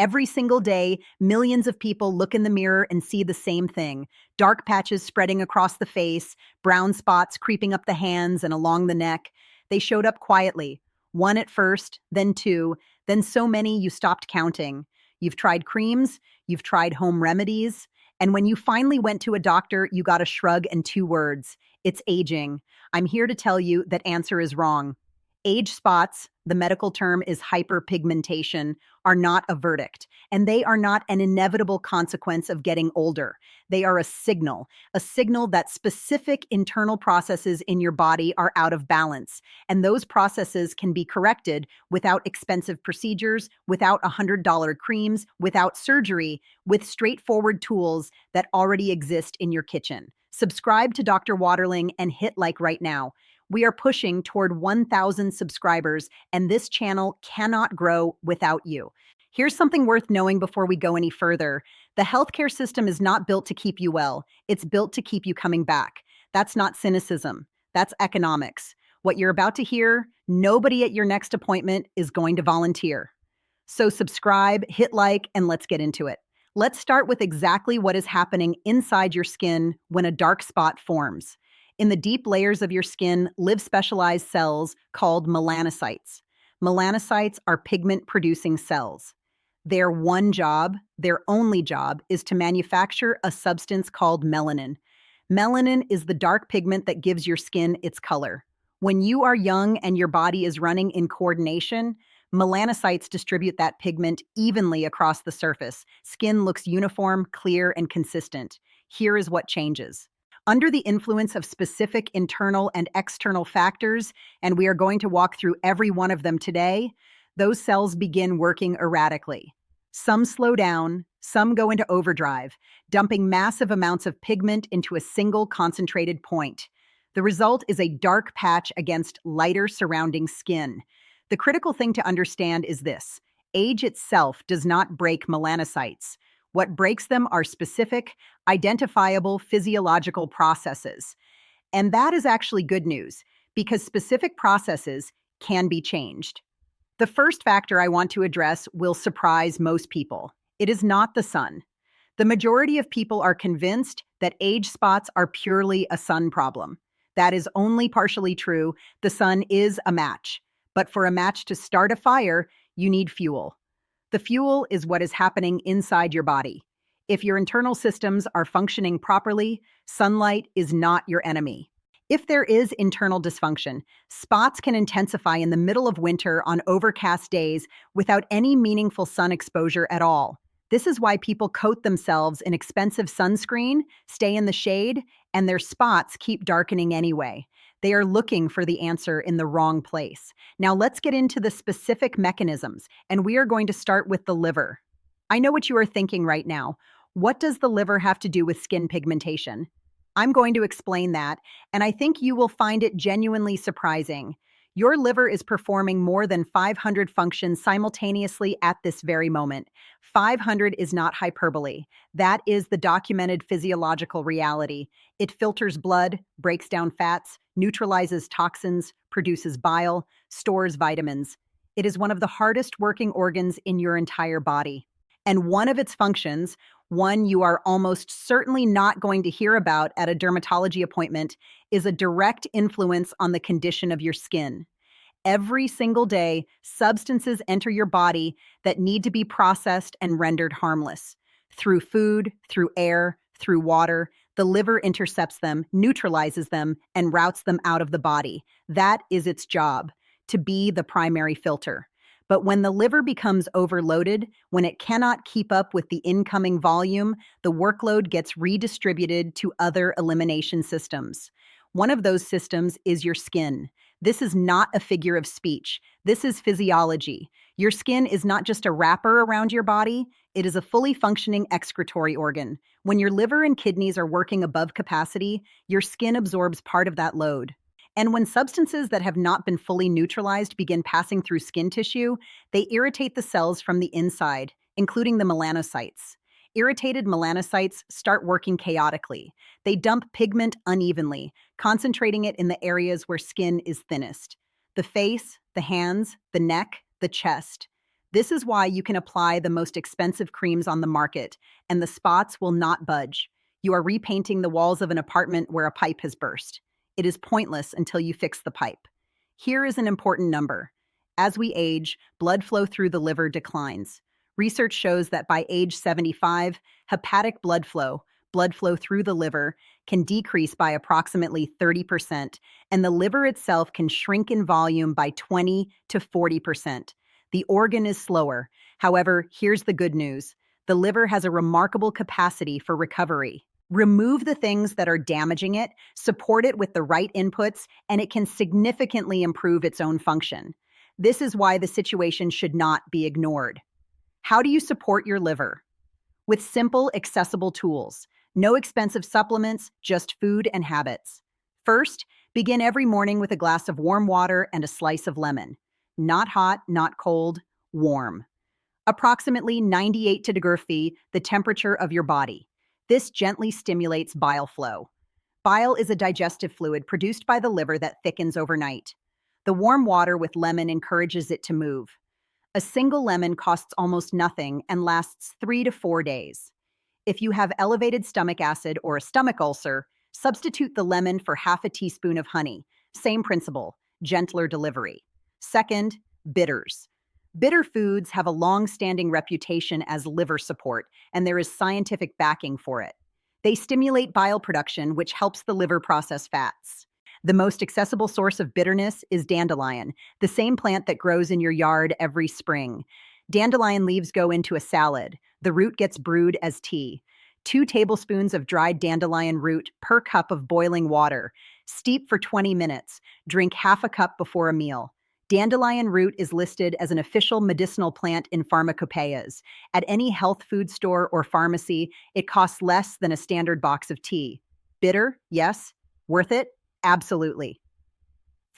Every single day, millions of people look in the mirror and see the same thing: dark patches spreading across the face, brown spots creeping up the hands and along the neck. They showed up quietly. One at first, then two, then so many you stopped counting. You've tried creams, you've tried home remedies, and when you finally went to a doctor, you got a shrug and two words: it's aging. I'm here to tell you that answer is wrong. Age spots, the medical term is hyperpigmentation, are not a verdict, and they are not an inevitable consequence of getting older. They are a signal that specific internal processes in your body are out of balance, and those processes can be corrected without expensive procedures, without $100 creams, without surgery, with straightforward tools that already exist in your kitchen. Subscribe to Dr. Waterling and hit like right now. We are pushing toward 1,000 subscribers, and this channel cannot grow without you. Here's something worth knowing before we go any further. The healthcare system is not built to keep you well. It's built to keep you coming back. That's not cynicism. That's economics. What you're about to hear, nobody at your next appointment is going to volunteer. So subscribe, hit like, and let's get into it. Let's start with exactly what is happening inside your skin when a dark spot forms. In the deep layers of your skin live specialized cells called melanocytes. Melanocytes are pigment-producing cells. Their one job, their only job, is to manufacture a substance called melanin. Melanin is the dark pigment that gives your skin its color. When you are young and your body is running in coordination, melanocytes distribute that pigment evenly across the surface. Skin looks uniform, clear, and consistent. Here is what changes. Under the influence of specific internal and external factors, and we are going to walk through every one of them today, those cells begin working erratically. Some slow down, some go into overdrive, dumping massive amounts of pigment into a single concentrated point. The result is a dark patch against lighter surrounding skin. The critical thing to understand is this: age itself does not break melanocytes. What breaks them are specific, identifiable physiological processes. And that is actually good news, because specific processes can be changed. The first factor I want to address will surprise most people. It is not the sun. The majority of people are convinced that age spots are purely a sun problem. That is only partially true. The sun is a match. But for a match to start a fire, you need fuel. The fuel is what is happening inside your body. If your internal systems are functioning properly, sunlight is not your enemy. If there is internal dysfunction, spots can intensify in the middle of winter on overcast days without any meaningful sun exposure at all. This is why people coat themselves in expensive sunscreen, stay in the shade, and their spots keep darkening anyway. They are looking for the answer in the wrong place. Now let's get into the specific mechanisms, and we are going to start with the liver. I know what you are thinking right now. What does the liver have to do with skin pigmentation? I'm going to explain that, and I think you will find it genuinely surprising. Your liver is performing more than 500 functions simultaneously at this very moment. 500 is not hyperbole. That is the documented physiological reality. It filters blood, breaks down fats, neutralizes toxins, produces bile, stores vitamins. It is one of the hardest working organs in your entire body. And one of its functions, one you are almost certainly not going to hear about at a dermatology appointment, is a direct influence on the condition of your skin. Every single day, substances enter your body that need to be processed and rendered harmless. Through food, through air, through water, the liver intercepts them, neutralizes them, and routes them out of the body. That is its job, to be the primary filter. But when the liver becomes overloaded, when it cannot keep up with the incoming volume, the workload gets redistributed to other elimination systems. One of those systems is your skin. This is not a figure of speech. This is physiology. Your skin is not just a wrapper around your body, it is a fully functioning excretory organ. When your liver and kidneys are working above capacity, your skin absorbs part of that load. And when substances that have not been fully neutralized begin passing through skin tissue, they irritate the cells from the inside, including the melanocytes. Irritated melanocytes start working chaotically. They dump pigment unevenly, concentrating it in the areas where skin is thinnest: the face, the hands, the neck, the chest. This is why you can apply the most expensive creams on the market, and the spots will not budge. You are repainting the walls of an apartment where a pipe has burst. It is pointless until you fix the pipe. Here is an important number. As we age, blood flow through the liver declines. Research shows that by age 75, hepatic blood flow through the liver, can decrease by approximately 30%, and the liver itself can shrink in volume by 20 to 40%. The organ is slower. However, here's the good news. The liver has a remarkable capacity for recovery. Remove the things that are damaging it, support it with the right inputs, and it can significantly improve its own function. This is why the situation should not be ignored. How do you support your liver? With simple, accessible tools. No expensive supplements, just food and habits. First, begin every morning with a glass of warm water and a slice of lemon. Not hot, not cold, warm. Approximately 98 degree, the temperature of your body. This gently stimulates bile flow. Bile is a digestive fluid produced by the liver that thickens overnight. The warm water with lemon encourages it to move. A single lemon costs almost nothing and lasts 3 to 4 days. If you have elevated stomach acid or a stomach ulcer, substitute the lemon for half a teaspoon of honey. Same principle, gentler delivery. Second, bitters. Bitter foods have a long-standing reputation as liver support, and there is scientific backing for it. They stimulate bile production, which helps the liver process fats. The most accessible source of bitterness is dandelion, the same plant that grows in your yard every spring. Dandelion leaves go into a salad. The root gets brewed as tea. 2 tablespoons of dried dandelion root per cup of boiling water. Steep for 20 minutes. Drink half a cup before a meal. Dandelion root is listed as an official medicinal plant in pharmacopoeias. At any health food store or pharmacy, it costs less than a standard box of tea. Bitter? Yes. Worth it? Absolutely.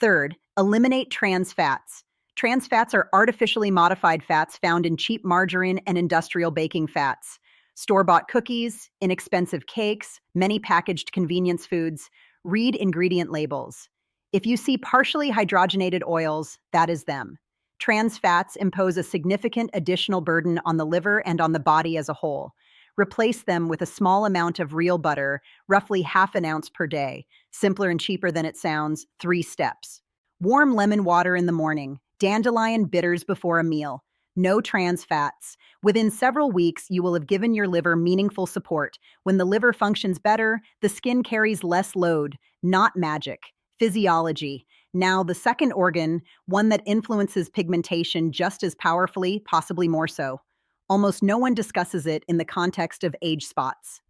Third, eliminate trans fats. Trans fats are artificially modified fats found in cheap margarine and industrial baking fats. Store-bought cookies, inexpensive cakes, many packaged convenience foods. Read ingredient labels. If you see partially hydrogenated oils, that is them. Trans fats impose a significant additional burden on the liver and on the body as a whole. Replace them with a small amount of real butter, roughly half an ounce per day. Simpler and cheaper than it sounds, 3 steps. Warm lemon water in the morning. Dandelion bitters before a meal. No trans fats. Within several weeks, you will have given your liver meaningful support. When the liver functions better, the skin carries less load. Not magic. Physiology. Now, the second organ, one that influences pigmentation just as powerfully, possibly more so. Almost no one discusses it in the context of age spots.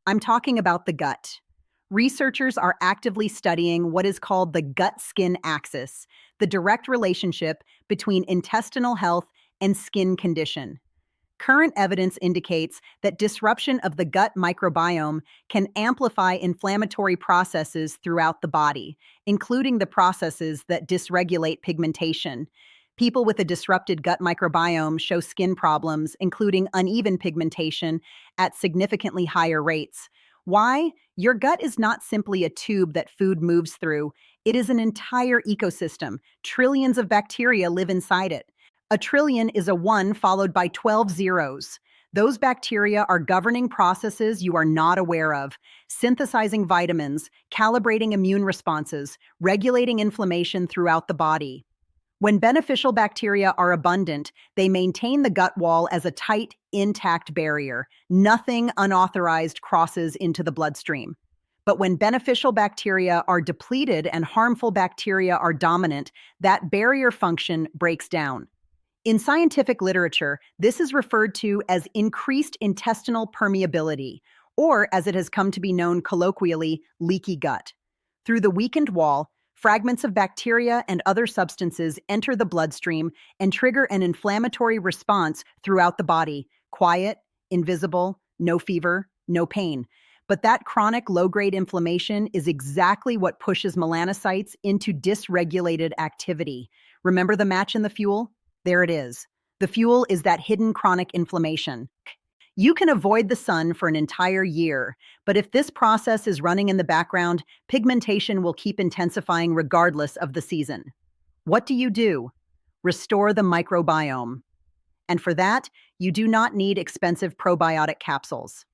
I'm talking about the gut. Researchers are actively studying what is called the gut-skin axis, the direct relationship between intestinal health and skin condition. Current evidence indicates that disruption of the gut microbiome can amplify inflammatory processes throughout the body, including the processes that dysregulate pigmentation. People with a disrupted gut microbiome show skin problems, including uneven pigmentation, at significantly higher rates. Why? Your gut is not simply a tube that food moves through. It is an entire ecosystem. Trillions of bacteria live inside it. A trillion is a 1 followed by 12 zeros. Those bacteria are governing processes you are not aware of, synthesizing vitamins, calibrating immune responses, regulating inflammation throughout the body. When beneficial bacteria are abundant, they maintain the gut wall as a tight, intact barrier. Nothing unauthorized crosses into the bloodstream. But when beneficial bacteria are depleted and harmful bacteria are dominant, that barrier function breaks down. In scientific literature, this is referred to as increased intestinal permeability, or as it has come to be known colloquially, leaky gut. Through the weakened wall, fragments of bacteria and other substances enter the bloodstream and trigger an inflammatory response throughout the body. Quiet, invisible, no fever, no pain. But that chronic low-grade inflammation is exactly what pushes melanocytes into dysregulated activity. Remember the match in the fuel? There it is. The fuel is that hidden chronic inflammation. You can avoid the sun for an entire year, but if this process is running in the background, pigmentation will keep intensifying regardless of the season. What do? Restore the microbiome. And for that, you do not need expensive probiotic capsules.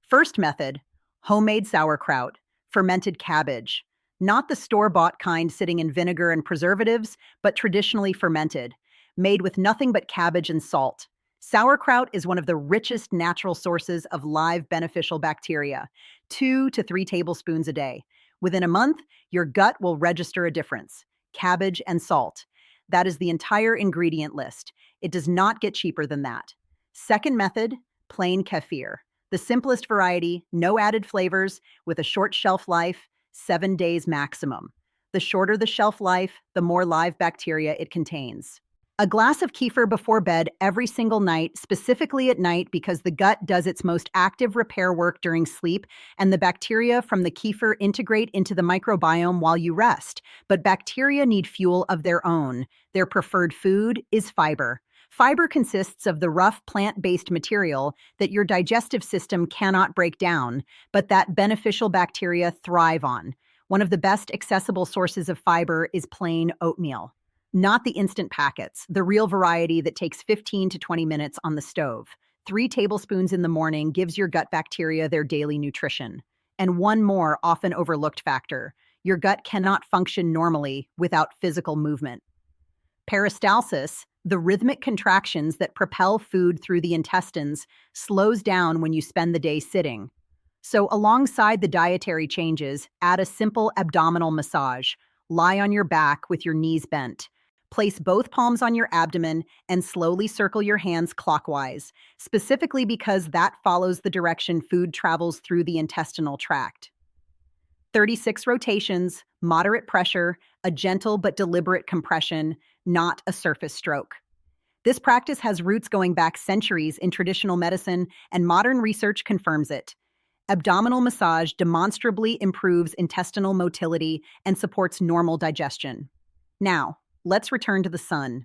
First method, homemade sauerkraut, fermented cabbage. Not the store-bought kind sitting in vinegar and preservatives, but traditionally fermented, made with nothing but cabbage and salt. Sauerkraut is one of the richest natural sources of live beneficial bacteria, 2 to 3 tablespoons a day. Within a month, your gut will register a difference. Cabbage and salt. That is the entire ingredient list. It does not get cheaper than that. Second method, plain kefir. The simplest variety, no added flavors, with a short shelf life, 7 days maximum. The shorter the shelf life, the more live bacteria it contains. A glass of kefir before bed every single night, specifically at night because the gut does its most active repair work during sleep, and the bacteria from the kefir integrate into the microbiome while you rest. But bacteria need fuel of their own. Their preferred food is fiber. Fiber consists of the rough plant-based material that your digestive system cannot break down, but that beneficial bacteria thrive on. One of the best accessible sources of fiber is plain oatmeal. Not the instant packets, the real variety that takes 15 to 20 minutes on the stove. 3 tablespoons in the morning gives your gut bacteria their daily nutrition. And one more often overlooked factor, your gut cannot function normally without physical movement. Peristalsis, the rhythmic contractions that propel food through the intestines, slows down when you spend the day sitting. So alongside the dietary changes, add a simple abdominal massage. Lie on your back with your knees bent. Place both palms on your abdomen and slowly circle your hands clockwise, specifically because that follows the direction food travels through the intestinal tract. 36 rotations, moderate pressure, a gentle but deliberate compression, not a surface stroke. This practice has roots going back centuries in traditional medicine, and modern research confirms it. Abdominal massage demonstrably improves intestinal motility and supports normal digestion. Now, let's return to the sun.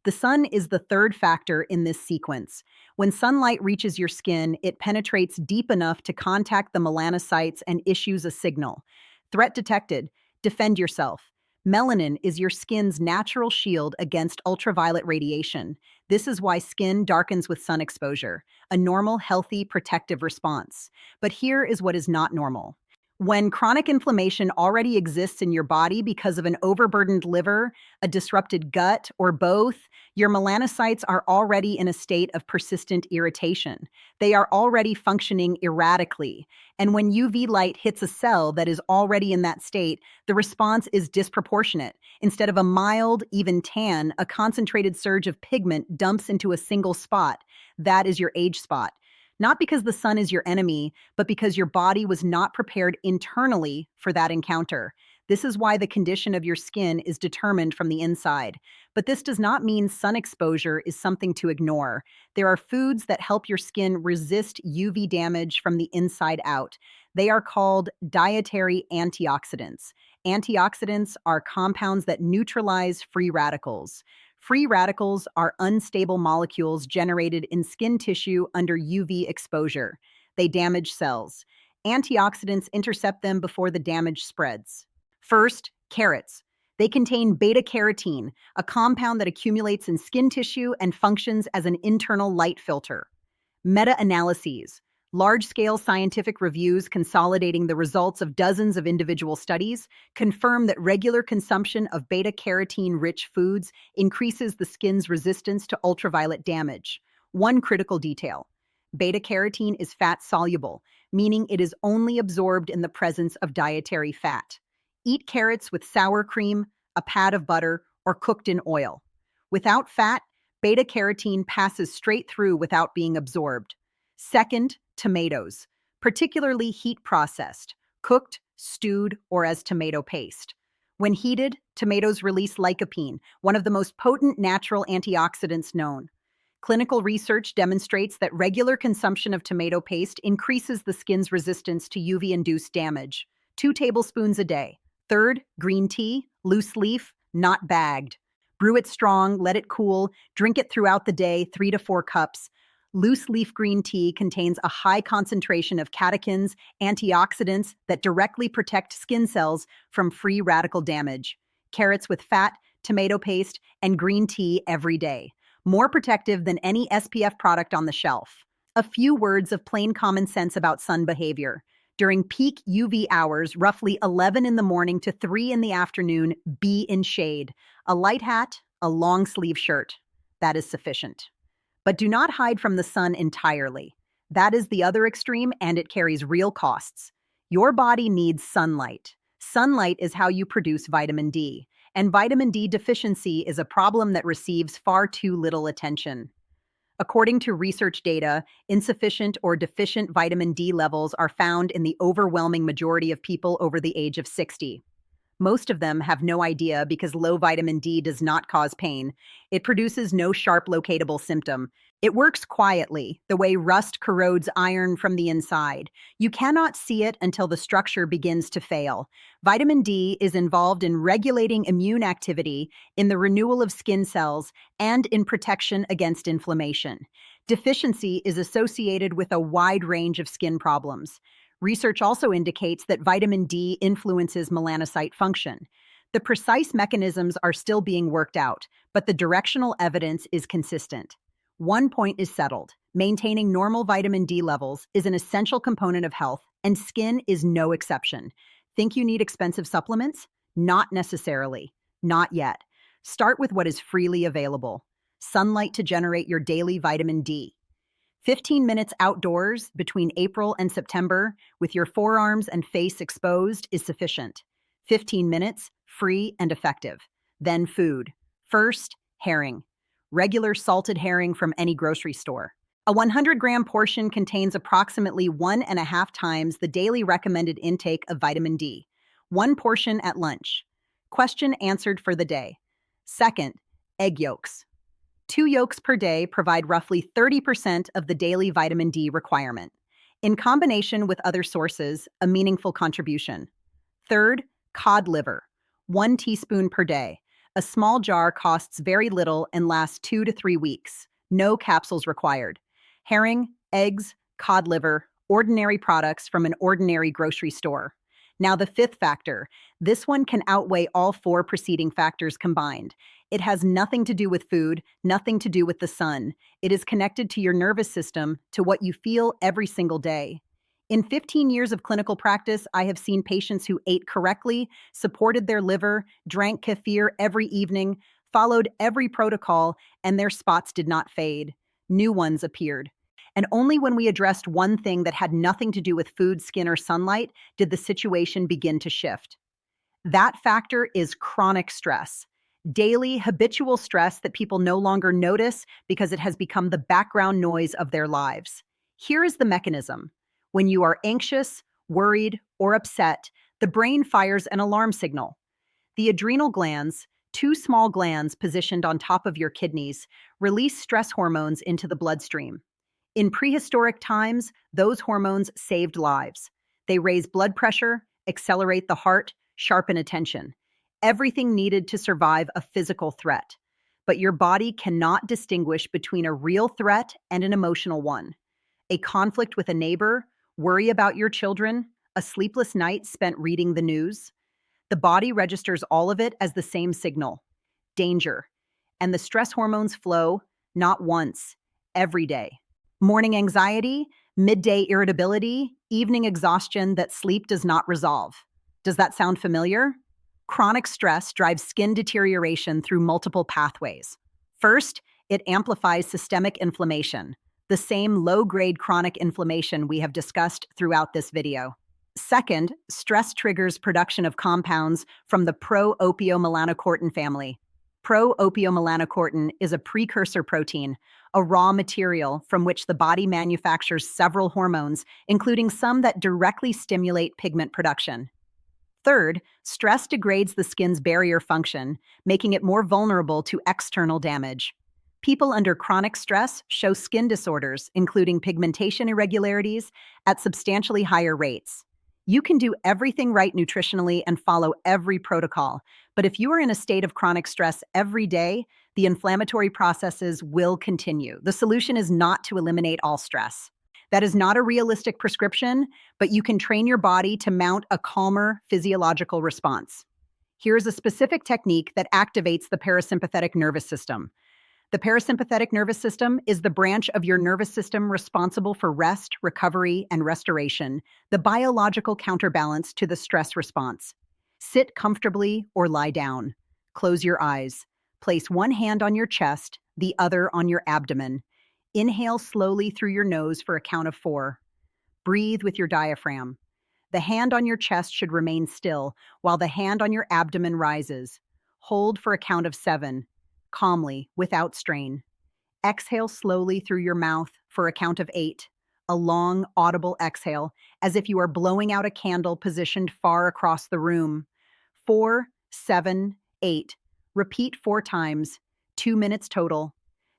The sun is the third factor in this sequence. When sunlight reaches your skin, it penetrates deep enough to contact the melanocytes and issues a signal. Threat detected. Defend yourself. Melanin is your skin's natural shield against ultraviolet radiation. This is why skin darkens with sun exposure, a normal, healthy, protective response. But here is what is not normal. When chronic inflammation already exists in your body because of an overburdened liver, a disrupted gut, or both, your melanocytes are already in a state of persistent irritation. They are already functioning erratically. And when UV light hits a cell that is already in that state, the response is disproportionate. Instead of a mild, even tan, a concentrated surge of pigment dumps into a single spot. That is your age spot. Not because the sun is your enemy, but because your body was not prepared internally for that encounter. This is why the condition of your skin is determined from the inside. But this does not mean sun exposure is something to ignore. There are foods that help your skin resist UV damage from the inside out. They are called dietary antioxidants. Antioxidants are compounds that neutralize free radicals. Free radicals are unstable molecules generated in skin tissue under UV exposure. They damage cells. Antioxidants intercept them before the damage spreads. First, carrots. They contain beta-carotene, a compound that accumulates in skin tissue and functions as an internal light filter. Meta-analyses. Large-scale scientific reviews consolidating the results of dozens of individual studies confirm that regular consumption of beta-carotene-rich foods increases the skin's resistance to ultraviolet damage. One critical detail: beta-carotene is fat-soluble, meaning it is only absorbed in the presence of dietary fat. Eat carrots with sour cream, a pat of butter, or cooked in oil. Without fat, beta-carotene passes straight through without being absorbed. Second, tomatoes, particularly heat-processed, cooked, stewed, or as tomato paste. When heated, tomatoes release lycopene, one of the most potent natural antioxidants known. Clinical research demonstrates that regular consumption of tomato paste increases the skin's resistance to UV-induced damage. 2 tablespoons a day. Third, green tea, loose leaf, not bagged. Brew it strong, let it cool, drink it throughout the day, 3 to 4 cups. Loose leaf green tea contains a high concentration of catechins, antioxidants that directly protect skin cells from free radical damage. Carrots with fat, tomato paste, and green tea every day. more protective than any SPF product on the shelf. A few words of plain common sense about sun behavior. During peak UV hours, roughly 11 in the morning to 3 in the afternoon, be in shade. A light hat, a long sleeve shirt. That is sufficient. But do not hide from the sun entirely. That is the other extreme, and it carries real costs. Your body needs sunlight. Sunlight is how you produce vitamin D, and vitamin D deficiency is a problem that receives far too little attention. According to research data, insufficient or deficient vitamin D levels are found in the overwhelming majority of people over the age of 60. Most of them have no idea because low vitamin D does not cause pain. It produces no sharp locatable symptom. It works quietly, the way rust corrodes iron from the inside. You cannot see it until the structure begins to fail. Vitamin D is involved in regulating immune activity, in the renewal of skin cells, and in protection against inflammation. Deficiency is associated with a wide range of skin problems. Research also indicates that vitamin D influences melanocyte function. The precise mechanisms are still being worked out, but the directional evidence is consistent. One point is settled. Maintaining normal vitamin D levels is an essential component of health, and skin is no exception. Think you need expensive supplements? Not necessarily. Not yet. Start with what is freely available. Sunlight to generate your daily vitamin D. 15 minutes outdoors between April and September with your forearms and face exposed is sufficient. 15 minutes, free and effective. Then food. First, herring. Regular salted herring from any grocery store. A 100-gram portion contains approximately 1.5 times the daily recommended intake of vitamin D. One portion at lunch. Question answered for the day. Second, egg yolks. 2 yolks per day provide roughly 30% of the daily vitamin D requirement. In combination with other sources, a meaningful contribution. Third, cod liver. 1 teaspoon per day. A small jar costs very little and lasts 2 to 3 weeks. No capsules required. Herring, eggs, cod liver, ordinary products from an ordinary grocery store. Now the fifth factor. This one can outweigh all 4 preceding factors combined. It has nothing to do with food, nothing to do with the sun. It is connected to your nervous system, to what you feel every single day. In 15 years of clinical practice, I have seen patients who ate correctly, supported their liver, drank kefir every evening, followed every protocol, and their spots did not fade. New ones appeared. And only when we addressed one thing that had nothing to do with food, skin, or sunlight did the situation begin to shift. That factor is chronic stress. Daily, habitual stress that people no longer notice because it has become the background noise of their lives. Here is the mechanism. When you are anxious, worried, or upset, the brain fires an alarm signal. The adrenal glands, 2 small glands positioned on top of your kidneys, release stress hormones into the bloodstream. In prehistoric times, those hormones saved lives. They raise blood pressure, accelerate the heart, sharpen attention. Everything needed to survive a physical threat. But your body cannot distinguish between a real threat and an emotional one. A conflict with a neighbor, worry about your children, a sleepless night spent reading the news. The body registers all of it as the same signal. Danger. And the stress hormones flow, not once, every day. Morning anxiety, midday irritability, evening exhaustion that sleep does not resolve. Does that sound familiar? Chronic stress drives skin deterioration through multiple pathways. First, it amplifies systemic inflammation, the same low-grade chronic inflammation we have discussed throughout this video. Second, stress triggers production of compounds from the pro-opiomelanocortin family. Pro-opiomelanocortin is a precursor protein, a raw material from which the body manufactures several hormones, including some that directly stimulate pigment production. Third, stress degrades the skin's barrier function, making it more vulnerable to external damage. People under chronic stress show skin disorders, including pigmentation irregularities, at substantially higher rates. You can do everything right nutritionally and follow every protocol, but if you are in a state of chronic stress every day, the inflammatory processes will continue. The solution is not to eliminate all stress. That is not a realistic prescription, but you can train your body to mount a calmer physiological response. Here is a specific technique that activates the parasympathetic nervous system. The parasympathetic nervous system is the branch of your nervous system responsible for rest, recovery, and restoration, the biological counterbalance to the stress response. Sit comfortably or lie down. Close your eyes. Place one hand on your chest, the other on your abdomen. Inhale slowly through your nose for a count of 4. Breathe with your diaphragm. The hand on your chest should remain still, while the hand on your abdomen rises. Hold for a count of 7, calmly, without strain. Exhale slowly through your mouth for a count of 8, a long, audible exhale, as if you are blowing out a candle positioned far across the room. 4, 7, 8. Repeat 4 times, 2 minutes total.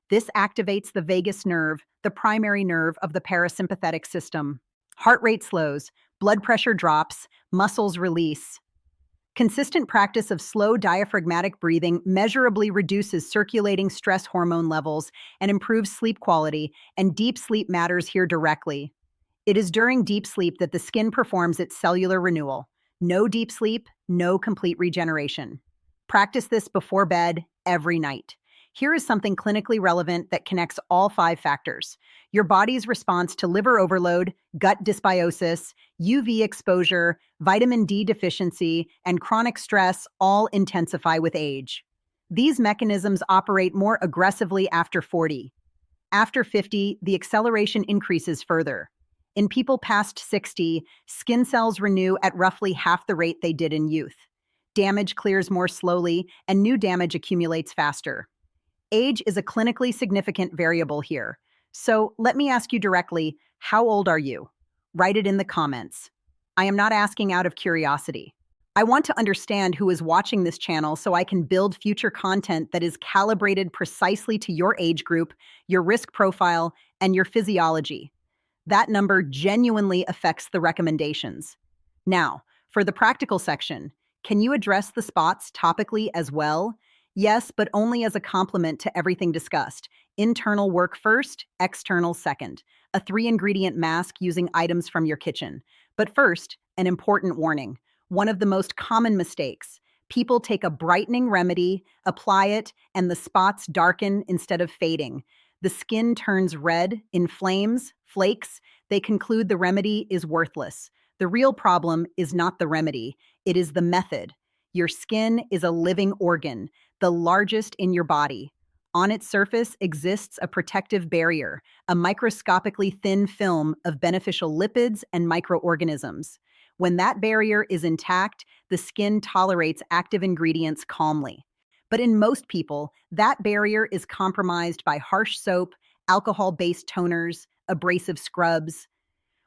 This activates the vagus nerve, the primary nerve of the parasympathetic system. Heart rate slows, blood pressure drops, muscles release. Consistent practice of slow diaphragmatic breathing measurably reduces circulating stress hormone levels and improves sleep quality, and deep sleep matters here directly. It is during deep sleep that the skin performs its cellular renewal. No deep sleep, no complete regeneration. Practice this before bed every night. Here is something clinically relevant that connects all 5 factors. Your body's response to liver overload, gut dysbiosis, UV exposure, vitamin D deficiency, and chronic stress all intensify with age. These mechanisms operate more aggressively after 40. After 50, the acceleration increases further. In people past 60, skin cells renew at roughly half the rate they did in youth. Damage clears more slowly, and new damage accumulates faster. Age is a clinically significant variable here. So let me ask you directly, how old are you? Write it in the comments. I am not asking out of curiosity. I want to understand who is watching this channel so I can build future content that is calibrated precisely to your age group, your risk profile, and your physiology. That number genuinely affects the recommendations. Now, for the practical section, can you address the spots topically as well? Yes, but only as a complement to everything discussed. Internal work first, external second. A 3-ingredient mask using items from your kitchen. But first, an important warning. One of the most common mistakes. People take a brightening remedy, apply it, and the spots darken instead of fading. The skin turns red, inflames, flakes. They conclude the remedy is worthless. The real problem is not the remedy. It is the method. Your skin is a living organ, the largest in your body. On its surface exists a protective barrier, a microscopically thin film of beneficial lipids and microorganisms. When that barrier is intact, the skin tolerates active ingredients calmly. But in most people, that barrier is compromised by harsh soap, alcohol-based toners, abrasive scrubs.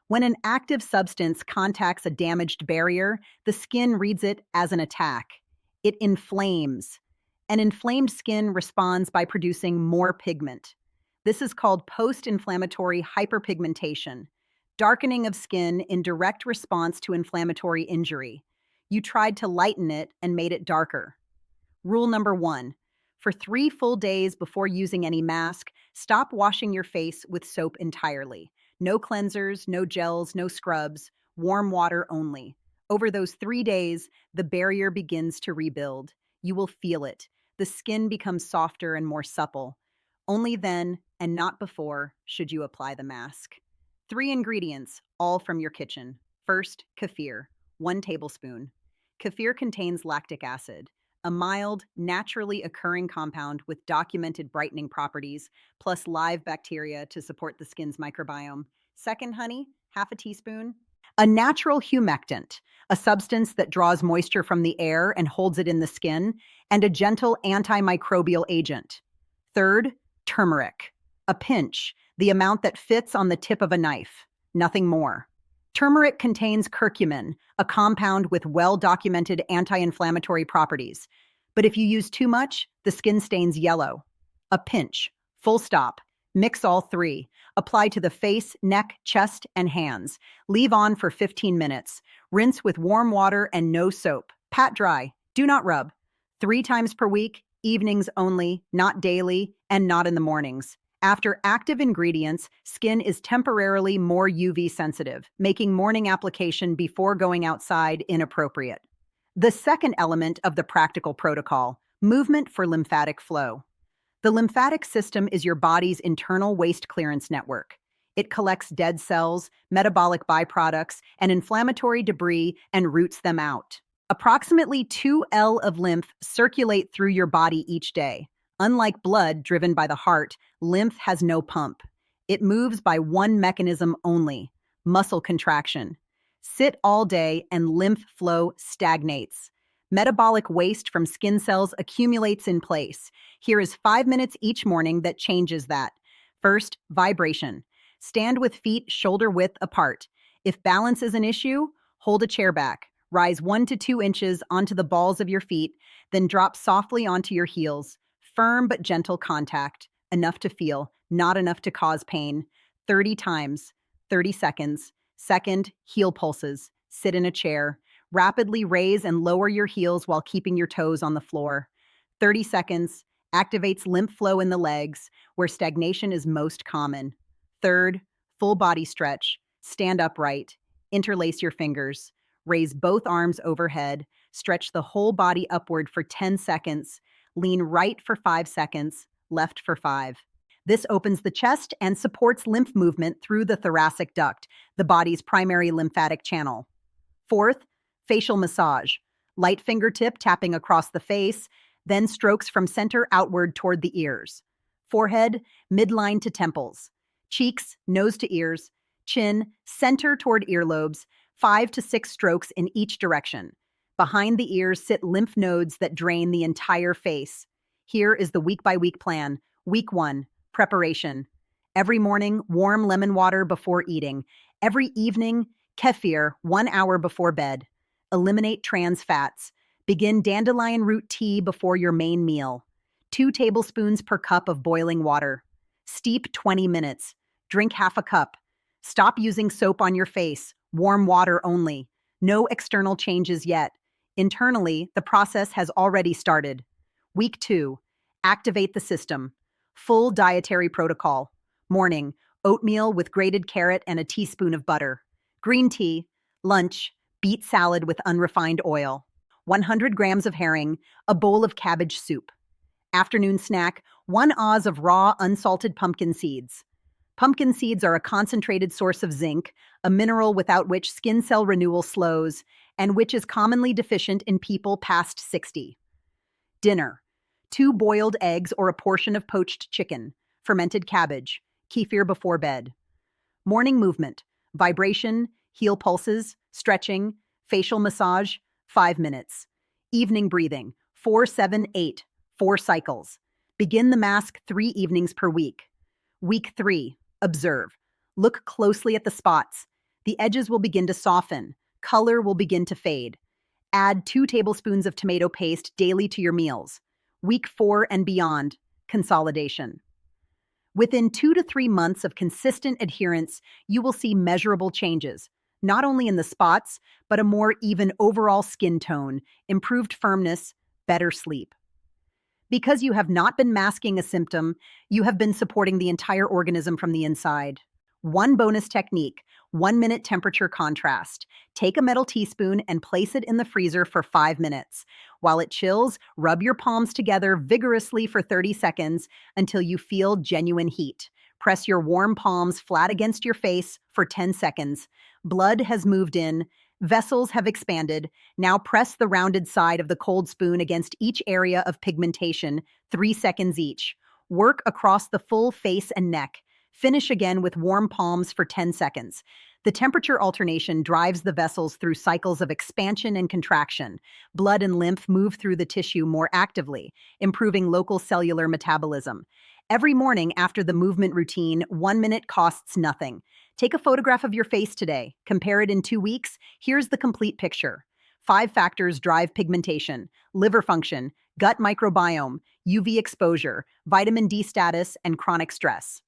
When an active substance contacts a damaged barrier, the skin reads it as an attack. It inflames. An inflamed skin responds by producing more pigment. This is called post-inflammatory hyperpigmentation, darkening of skin in direct response to inflammatory injury. You tried to lighten it and made it darker. Rule number 1. For 3 full days before using any mask, stop washing your face with soap entirely. No cleansers, no gels, no scrubs, warm water only. Over those 3 days, the barrier begins to rebuild. You will feel it. The skin becomes softer and more supple. Only then, and not before, should you apply the mask. 3 ingredients, all from your kitchen. First, kefir, 1 tablespoon. Kefir contains lactic acid, a mild, naturally occurring compound with documented brightening properties, plus live bacteria to support the skin's microbiome. Second, honey, half a teaspoon. A natural humectant, a substance that draws moisture from the air and holds it in the skin, and a gentle antimicrobial agent. Third, turmeric, a pinch, the amount that fits on the tip of a knife, nothing more. Turmeric contains curcumin, a compound with well-documented anti-inflammatory properties. But if you use too much, the skin stains yellow. A pinch, full stop. Mix all 3. Apply to the face, neck, chest, and hands. Leave on for 15 minutes. Rinse with warm water and no soap. Pat dry. Do not rub. 3 times per week, evenings only, not daily, and not in the mornings. After active ingredients, skin is temporarily more UV sensitive, making morning application before going outside inappropriate. The second element of the practical protocol, movement for lymphatic flow. The lymphatic system is your body's internal waste clearance network. It collects dead cells, metabolic byproducts, and inflammatory debris and routes them out. Approximately 2 L of lymph circulate through your body each day. Unlike blood driven by the heart, lymph has no pump. It moves by one mechanism only: muscle contraction. Sit all day and lymph flow stagnates. Metabolic waste from skin cells accumulates in place. Here is 5 minutes each morning that changes that. First, vibration. Stand with feet shoulder width apart. If balance is an issue, hold a chair back. Rise 1 to 2 inches onto the balls of your feet, then drop softly onto your heels. Firm but gentle contact, enough to feel, not enough to cause pain. 30 times, 30 seconds. Second, heel pulses. Sit in a chair. Rapidly raise and lower your heels while keeping your toes on the floor. 30 seconds. Activates lymph flow in the legs, where stagnation is most common. Third, full body stretch. Stand upright. Interlace your fingers. Raise both arms overhead. Stretch the whole body upward for 10 seconds. Lean right for 5 seconds, left for 5. This opens the chest and supports lymph movement through the thoracic duct, the body's primary lymphatic channel. Fourth, facial massage. Light fingertip tapping across the face, then strokes from center outward toward the ears. Forehead, midline to temples. Cheeks, nose to ears. Chin, center toward earlobes. 5 to 6 strokes in each direction. Behind the ears sit lymph nodes that drain the entire face. Here is the week-by-week plan. Week 1, preparation. Every morning, warm lemon water before eating. Every evening, kefir 1 hour before bed. Eliminate trans fats. Begin dandelion root tea before your main meal. 2 tablespoons per cup of boiling water. Steep 20 minutes. Drink half a cup. Stop using soap on your face. Warm water only. No external changes yet. Internally, the process has already started. Week 2, activate the system. Full dietary protocol. Morning, oatmeal with grated carrot and a teaspoon of butter. Green tea. Lunch, beet salad with unrefined oil. 100 grams of herring, a bowl of cabbage soup. Afternoon snack, 1 oz of raw, unsalted pumpkin seeds. Pumpkin seeds are a concentrated source of zinc, a mineral without which skin cell renewal slows, and which is commonly deficient in people past 60. Dinner, 2 boiled eggs or a portion of poached chicken, fermented cabbage, kefir before bed. Morning movement, vibration, heel pulses, stretching, facial massage, 5 minutes. Evening breathing, 4-7-8, 4 cycles. Begin the mask 3 evenings per week. Week 3, observe. Look closely at the spots. The edges will begin to soften. Color will begin to fade. Add 2 tablespoons of tomato paste daily to your meals. Week 4 and beyond, consolidation. Within 2 to 3 months of consistent adherence, you will see measurable changes, not only in the spots, but a more even overall skin tone, improved firmness, better sleep. Because you have not been masking a symptom, you have been supporting the entire organism from the inside. One bonus technique, 1-minute temperature contrast. Take a metal teaspoon and place it in the freezer for 5 minutes. While it chills, rub your palms together vigorously for 30 seconds until you feel genuine heat. Press your warm palms flat against your face for 10 seconds. Blood has moved in. Vessels have expanded. Now press the rounded side of the cold spoon against each area of pigmentation, 3 seconds each. Work across the full face and neck. Finish again with warm palms for 10 seconds. The temperature alternation drives the vessels through cycles of expansion and contraction. Blood and lymph move through the tissue more actively, improving local cellular metabolism. Every morning after the movement routine, 1 minute costs nothing. Take a photograph of your face today. Compare it in 2 weeks. Here's the complete picture. 5 factors drive pigmentation: liver function, gut microbiome, UV exposure, vitamin D status, and chronic stress.